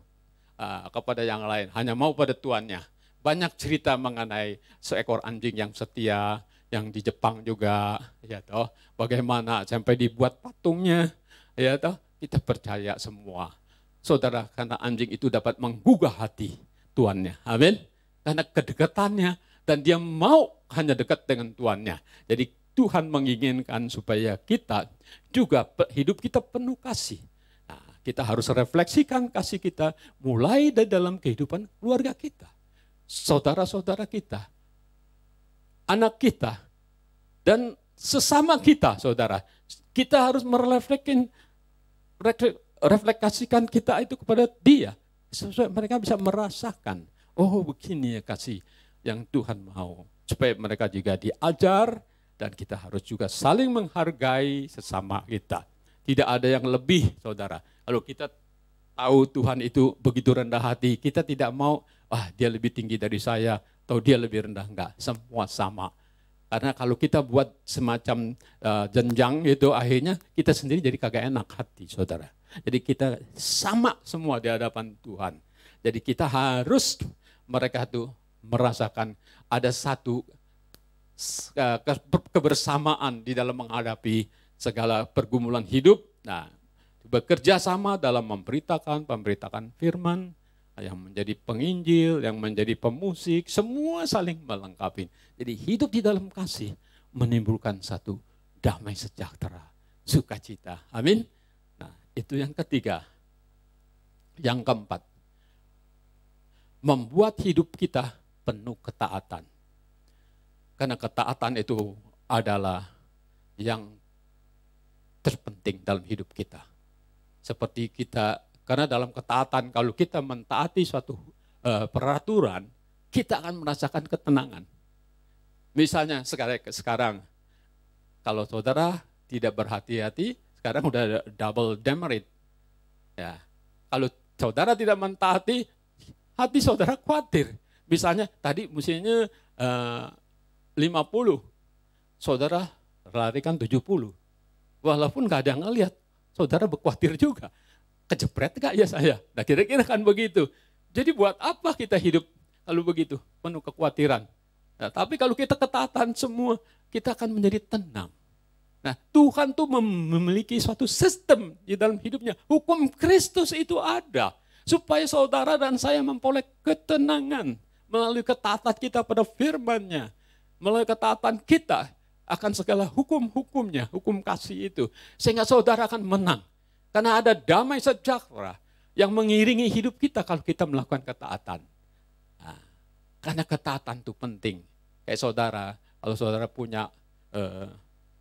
kepada yang lain, hanya mau pada tuannya. Banyak cerita mengenai seekor anjing yang setia, yang di Jepang juga, ya toh. Bagaimana sampai dibuat patungnya, ya toh. Kita percaya semua, saudara, karena anjing itu dapat menggugah hati tuannya. Amin. Karena kedekatannya. Dan dia mau hanya dekat dengan tuannya. Jadi Tuhan menginginkan supaya kita juga hidup kita penuh kasih. Nah, kita harus refleksikan kasih kita mulai dari dalam kehidupan keluarga kita. Saudara-saudara kita, anak kita, dan sesama kita, saudara. Kita harus merefleksikan kita itu kepada dia. Supaya mereka bisa merasakan, oh begini ya kasih yang Tuhan mau. Supaya mereka juga diajar dan kita harus juga saling menghargai sesama kita. Tidak ada yang lebih, saudara. Kalau kita tahu Tuhan itu begitu rendah hati, kita tidak mau, dia lebih tinggi dari saya, atau dia lebih rendah. Enggak, semua sama. Karena kalau kita buat semacam jenjang itu, akhirnya kita sendiri jadi kagak enak hati, saudara. Jadi kita sama semua di hadapan Tuhan. Jadi kita harus mereka tuh merasakan ada satu kebersamaan di dalam menghadapi segala pergumulan hidup. Nah, bekerja sama dalam memberitakan firman, yang menjadi penginjil, yang menjadi pemusik, semua saling melengkapi. Jadi hidup di dalam kasih menimbulkan satu damai sejahtera, sukacita. Amin. Nah, itu yang ketiga. Yang keempat, membuat hidup kita penuh ketaatan. Karena ketaatan itu adalah yang terpenting dalam hidup kita. Seperti kita, karena dalam ketaatan, kalau kita mentaati suatu peraturan, kita akan merasakan ketenangan. Misalnya sekarang, kalau saudara tidak berhati-hati, sekarang udah ada double demerit. Ya, kalau saudara tidak mentaati, hati saudara khawatir. Misalnya tadi musimnya 50, saudara larikan 70. Walaupun gak ada yang ngelihat, saudara berkhawatir juga. Kejepret gak ya saya? Nah kira-kira kan begitu. Jadi buat apa kita hidup kalau begitu? Penuh kekhawatiran. Nah, tapi kalau kita ketaatan semua, kita akan menjadi tenang. Nah Tuhan tuh memiliki suatu sistem di dalam hidupnya. Hukum Kristus itu ada. Supaya saudara dan saya memperoleh ketenangan. Melalui ketaatan kita pada firman-Nya. Melalui ketaatan kita akan segala hukum-hukumnya, hukum kasih itu. Sehingga saudara akan menang. Karena ada damai sejahtera yang mengiringi hidup kita kalau kita melakukan ketaatan. Nah, karena ketaatan itu penting. Kayak saudara, kalau saudara punya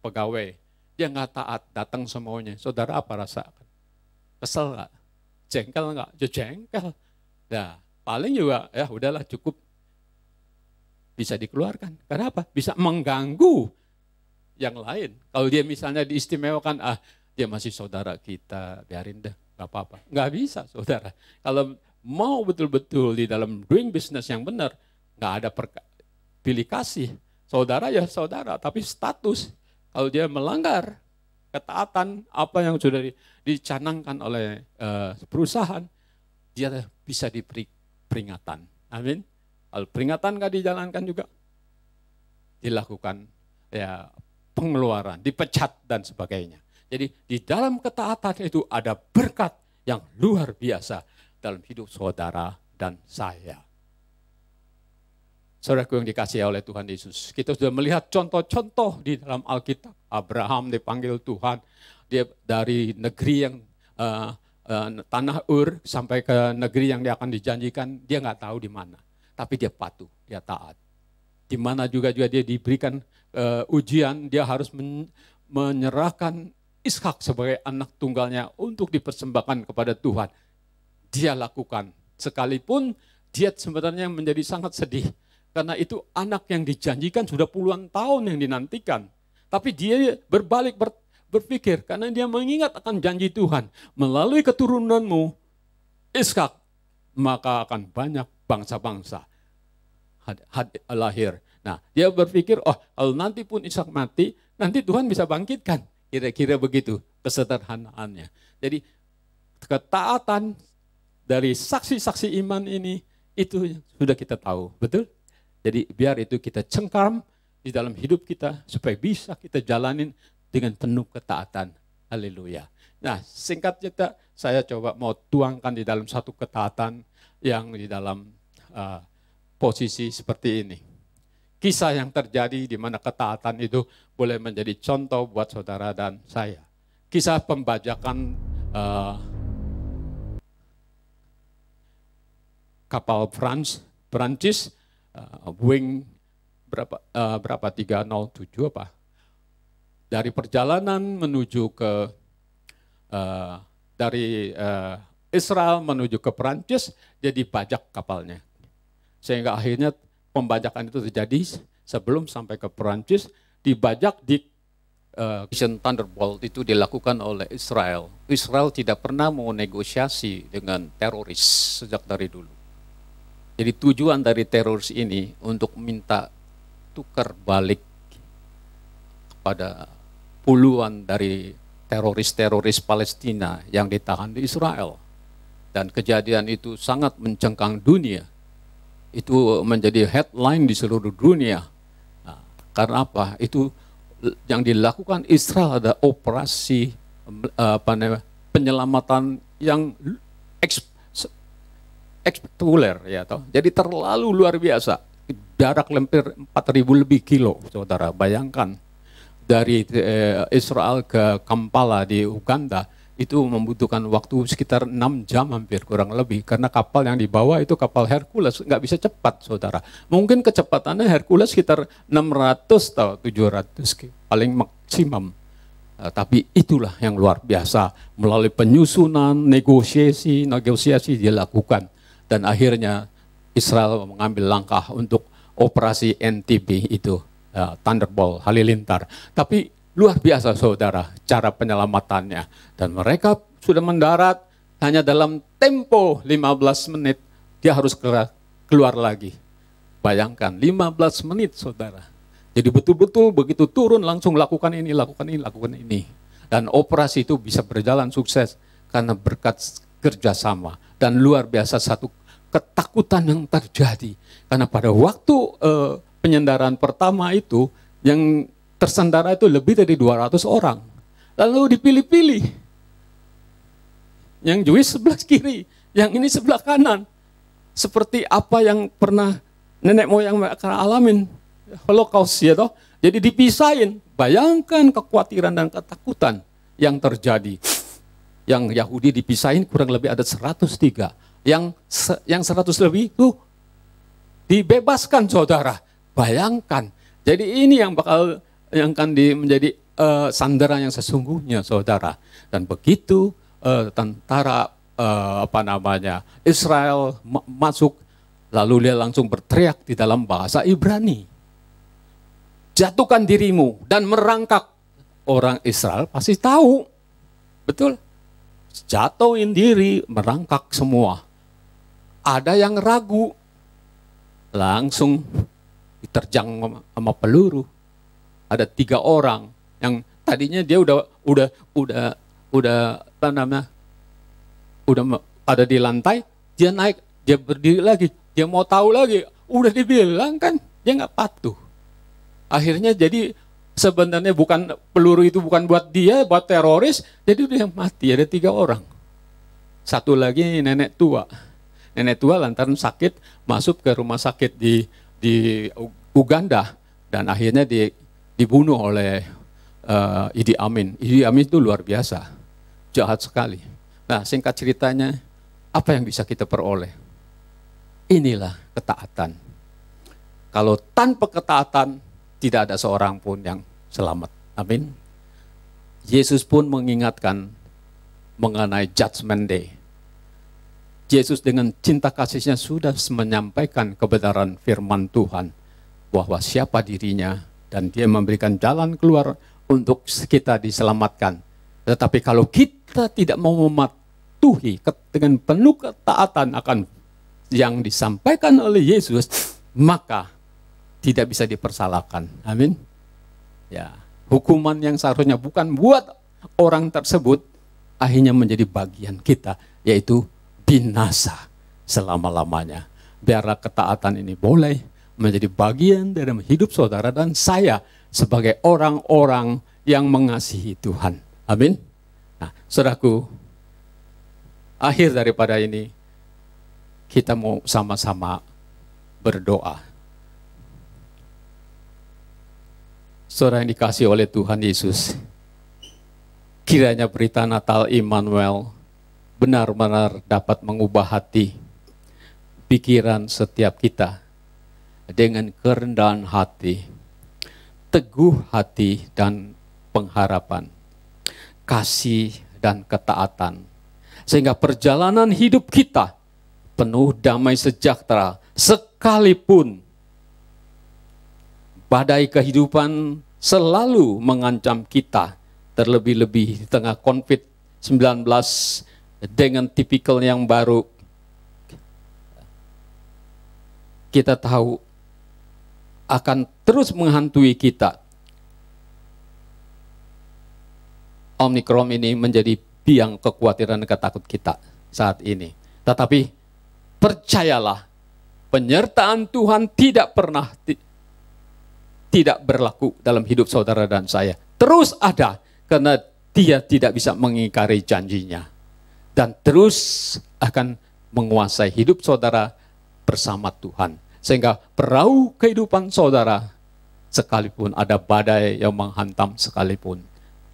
pegawai, dia nggak taat, datang semuanya. Saudara apa rasakan? Kesel nggak? Jengkel nggak? Ya jengkel. Nah, paling juga ya udahlah cukup bisa dikeluarkan. Karena apa? Bisa mengganggu yang lain. Kalau dia misalnya diistimewakan, dia masih saudara kita, biarin deh, nggak apa-apa. Nggak bisa, saudara. Kalau mau betul-betul di dalam doing business yang benar, nggak ada pilih kasih. Saudara ya saudara, tapi status. Kalau dia melanggar, ketaatan apa yang sudah dicanangkan oleh perusahaan, dia bisa diberi peringatan. Amin. Kalau peringatan nggak dijalankan juga, dilakukan ya pengeluaran, dipecat dan sebagainya. Jadi di dalam ketaatan itu ada berkat yang luar biasa dalam hidup saudara dan saya. Saudaraku yang dikasihi oleh Tuhan Yesus, kita sudah melihat contoh-contoh di dalam Alkitab. Abraham dipanggil Tuhan, dia dari negeri yang tanah Ur sampai ke negeri yang dia akan dijanjikan, dia nggak tahu di mana. Tapi dia patuh, dia taat. Di mana juga dia diberikan ujian, dia harus menyerahkan Ishak sebagai anak tunggalnya untuk dipersembahkan kepada Tuhan. Dia lakukan, sekalipun dia sebenarnya menjadi sangat sedih. Karena itu anak yang dijanjikan sudah puluhan tahun yang dinantikan. Tapi dia berbalik berpikir, karena dia mengingat akan janji Tuhan. Melalui keturunanmu, Ishak, maka akan banyak bangsa-bangsa lahir. Nah, dia berpikir, oh kalau nanti pun Ishak mati, nanti Tuhan bisa bangkitkan. Kira-kira begitu kesederhanaannya. Jadi ketaatan dari saksi-saksi iman ini, itu sudah kita tahu, betul? Jadi biar itu kita cengkram di dalam hidup kita, supaya bisa kita jalanin dengan penuh ketaatan. Haleluya. Nah, singkat cerita, saya coba mau tuangkan di dalam satu ketaatan yang di dalam posisi seperti ini. Kisah yang terjadi di mana ketaatan itu boleh menjadi contoh buat saudara dan saya. Kisah pembajakan kapal Prancis, Boeing berapa 307 apa? Dari perjalanan menuju ke dari Israel menuju ke Prancis, dia dibajak kapalnya. Sehingga akhirnya pembajakan itu terjadi sebelum sampai ke Prancis, dibajak di Mission Thunderbolt itu dilakukan oleh Israel. Israel tidak pernah mau negosiasi dengan teroris sejak dari dulu. Jadi tujuan dari teroris ini untuk minta tukar balik kepada puluhan dari teroris-teroris Palestina yang ditahan di Israel. Dan kejadian itu sangat mencengkang dunia. Itu menjadi headline di seluruh dunia. Nah, karena apa? Itu yang dilakukan Israel ada operasi penyelamatan yang spektakuler, ya toh. Jadi terlalu luar biasa. Jarak hampir 4.000 lebih kilo, saudara. Bayangkan dari Israel ke Kampala di Uganda itu membutuhkan waktu sekitar 6 jam hampir kurang lebih, karena kapal yang dibawa itu kapal Hercules, nggak bisa cepat, saudara. Mungkin kecepatannya Hercules sekitar 600 atau 700 paling maksimum. Tapi itulah yang luar biasa, melalui penyusunan, negosiasi dilakukan, dan akhirnya Israel mengambil langkah untuk operasi NTB itu, Thunderbolt, Halilintar. Tapi luar biasa, saudara, cara penyelamatannya. Dan mereka sudah mendarat hanya dalam tempo 15 menit, dia harus keluar lagi. Bayangkan, 15 menit, saudara. Jadi betul-betul begitu turun langsung lakukan ini. Dan operasi itu bisa berjalan sukses karena berkat kerjasama. Dan luar biasa satu ketakutan yang terjadi. Karena pada waktu penyandaran pertama itu, yang tersandara itu lebih dari 200 orang. Lalu dipilih-pilih. Yang Jewish sebelah kiri, yang ini sebelah kanan. Seperti apa yang pernah nenek moyang mereka alamin, Holocaust, ya toh. Jadi dipisahin. Bayangkan kekhawatiran dan ketakutan yang terjadi. Yang Yahudi dipisahin kurang lebih ada 103. Yang 100 lebih itu dibebaskan, saudara. Bayangkan. Jadi ini yang bakal yang akan menjadi sandaran yang sesungguhnya, saudara. Dan begitu tentara Israel masuk, lalu dia langsung berteriak di dalam bahasa Ibrani, jatuhkan dirimu dan merangkak. Orang Israel pasti tahu, betul, jatuhin diri, merangkak semua. Ada yang ragu, langsung diterjang sama peluru. Ada 3 orang yang Tadinya dia udah apa namanya? Udah ada di lantai, dia naik, dia berdiri lagi, dia mau tahu lagi. Udah dibilang kan, dia nggak patuh. Akhirnya jadi sebenarnya peluru itu bukan buat dia, buat teroris, jadi dia mati. Ada 3 orang. Satu lagi nenek tua. Nenek tua lantaran sakit masuk ke rumah sakit di Uganda dan akhirnya dibunuh oleh Idi Amin. Idi Amin itu luar biasa, jahat sekali. Nah, singkat ceritanya, apa yang bisa kita peroleh? Inilah ketaatan. Kalau tanpa ketaatan, tidak ada seorang pun yang selamat. Amin. Yesus pun mengingatkan mengenai Judgment Day. Yesus dengan cinta kasihnya sudah menyampaikan kebenaran firman Tuhan bahwa siapa dirinya dan dia memberikan jalan keluar untuk kita diselamatkan. Tetapi kalau kita tidak mau mematuhi dengan penuh ketaatan akan yang disampaikan oleh Yesus, maka tidak bisa dipersalahkan. Amin. Ya, hukuman yang seharusnya bukan buat orang tersebut akhirnya menjadi bagian kita, yaitu binasa selama-lamanya. Biarlah ketaatan ini boleh menjadi bagian dalam hidup saudara dan saya sebagai orang-orang yang mengasihi Tuhan. Amin. Nah, saudaraku, akhir daripada ini, kita mau sama-sama berdoa. Saudara yang dikasihi oleh Tuhan Yesus, kiranya berita Natal Immanuel benar-benar dapat mengubah hati, pikiran setiap kita dengan kerendahan hati, teguh hati dan pengharapan, kasih dan ketaatan, sehingga perjalanan hidup kita penuh damai sejahtera, sekalipun badai kehidupan selalu mengancam kita, terlebih-lebih di tengah COVID-19 dengan tipikal yang baru. Kita tahu akan terus menghantui kita. Omikron ini menjadi biang kekhawatiran dan ketakut kita saat ini. Tetapi percayalah, penyertaan Tuhan tidak pernah tidak berlaku dalam hidup saudara dan saya. Terus ada, karena Dia tidak bisa mengingkari janjinya. Dan terus akan menguasai hidup saudara bersama Tuhan. Sehingga perahu kehidupan saudara, sekalipun ada badai yang menghantam sekalipun,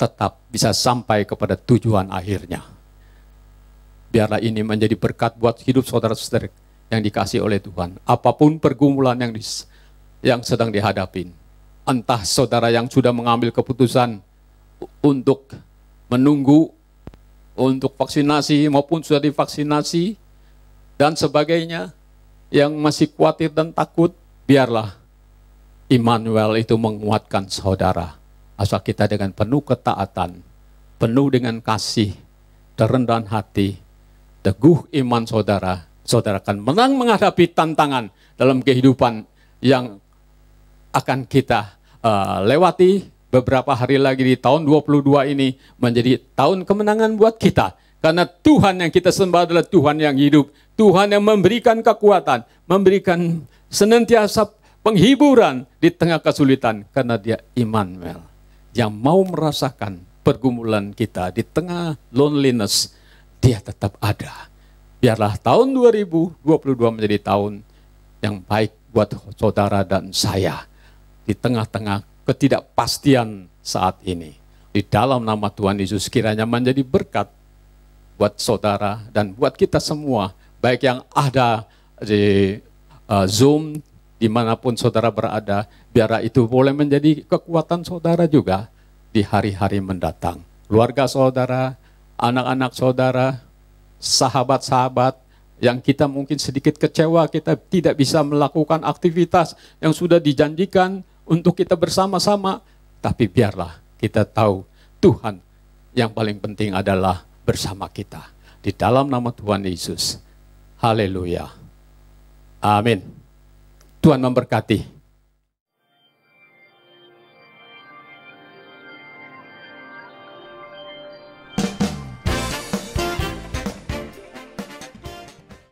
tetap bisa sampai kepada tujuan akhirnya. Biarlah ini menjadi berkat buat hidup saudara-saudara yang dikasihi oleh Tuhan. Apapun pergumulan yang sedang dihadapin. Entah saudara yang sudah mengambil keputusan untuk menunggu, untuk vaksinasi maupun sudah divaksinasi, dan sebagainya, yang masih khawatir dan takut, biarlah Immanuel itu menguatkan saudara. Asal kita dengan penuh ketaatan, penuh dengan kasih, kerendahan hati, teguh iman saudara, saudara akan menang menghadapi tantangan dalam kehidupan yang akan kita lewati. Beberapa hari lagi di tahun 22 ini menjadi tahun kemenangan buat kita. Karena Tuhan yang kita sembah adalah Tuhan yang hidup. Tuhan yang memberikan kekuatan, memberikan senantiasa penghiburan di tengah kesulitan. Karena Dia Immanuel, yang mau merasakan pergumulan kita di tengah loneliness. Dia tetap ada. Biarlah tahun 2022 menjadi tahun yang baik buat saudara dan saya. Di tengah-tengah ketidakpastian saat ini. Di dalam nama Tuhan Yesus kiranya menjadi berkat buat saudara dan buat kita semua. Baik yang ada di Zoom, dimanapun saudara berada. Biar itu boleh menjadi kekuatan saudara juga di hari-hari mendatang. Keluarga saudara, anak-anak saudara, sahabat-sahabat yang kita mungkin sedikit kecewa, kita tidak bisa melakukan aktivitas yang sudah dijanjikan untuk kita bersama-sama, tapi biarlah kita tahu Tuhan yang paling penting adalah bersama kita. Di dalam nama Tuhan Yesus. Haleluya. Amin. Tuhan memberkati.